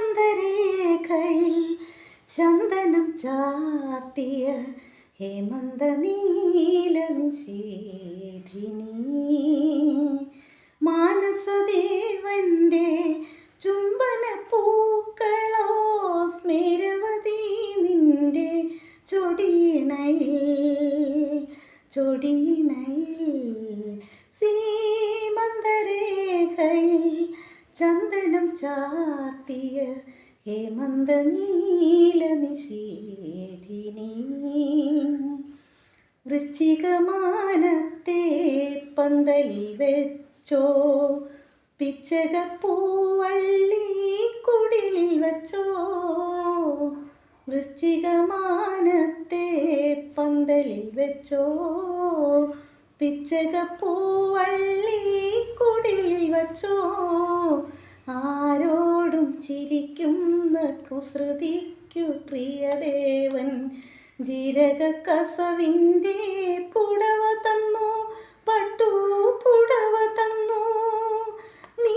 സീമന്തരേഖയിൽ ചന്ദനം ചാർത്തിയ ഹേമന്ത നീല നിശീധിനി മാനസദേവന്റെ ചുംബന പൂക്കളോ സ്മേരവതി നിന്റെ ചൊടിയിണയിൽ സീമന്തരേഖയിൽ ചന്ദനം ചാർത്തിയ ഹേമന്ത നീല നിശീധിനി വൃശ്ചികമാനത്തെ പന്തലിൽ വെച്ചോ പിച്ചകപ്പൂവള്ളി കുടിലിൽ വച്ചോ വൃശ്ചികമാനത്തെ പന്തലിൽ വെച്ചോ പിച്ചകപ്പൂവള്ളി കുടിലിൽ വച്ചോ ആരോടും ചിരിക്കുന്ന കുസൃതിക്കു പ്രിയദേവൻ ജീരകക്കസവിൻ്റെ പുടവ തന്നു പട്ടു പുടവ തന്നു നീ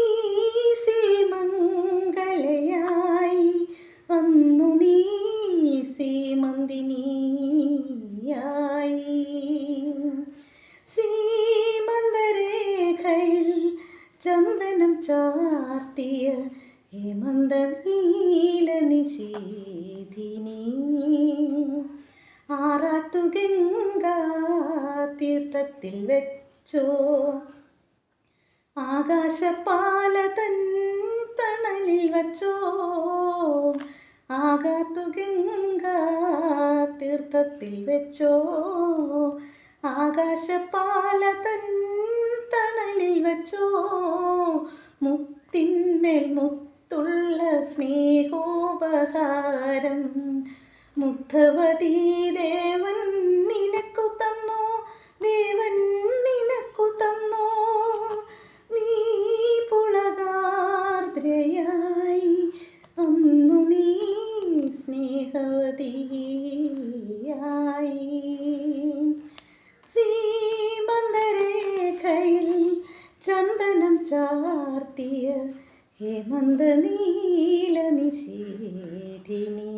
സീമംഗലയായി വന്നു നീ സീമന്തിനിയായി സീമന്തരേഖയിൽ ചന്ദനം ചാർത്തിയ ഹേമന്ത നീല നിശീധിനി ആറാട്ടുഗംഗാ തീർത്ഥത്തിൽ വെച്ചോ ആകാശപാലതൻ തണലിൽ വച്ചോ ആകാട്ടുഗംഗാ തീർത്ഥത്തിൽ വെച്ചോ ആകാശപാലതൻ തണലിൽ വച്ചോ മുത്തിന്മേൽ മുത്തുള്ള സ്നേഹോപഹാരം മുഗ്ധവതീ ദേവൻ നിനക്കു തന്നോ ദേവൻ നിനക്കു തന്നോ നീ പുളകാർദ്രയായി അന്നു നീ സ്നേഹവതിയായി സീമന്തരേഖയിൽ ചന്ദനം ചാർത്തിയ ഹേമന്ത നീല നിശീധിനി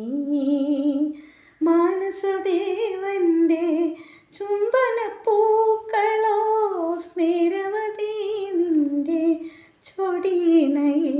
മാനസദേവന്റെ ചുംബന പൂക്കളോ സ്മേരവതി നിന്റെ ചൊടിയിണയിൽ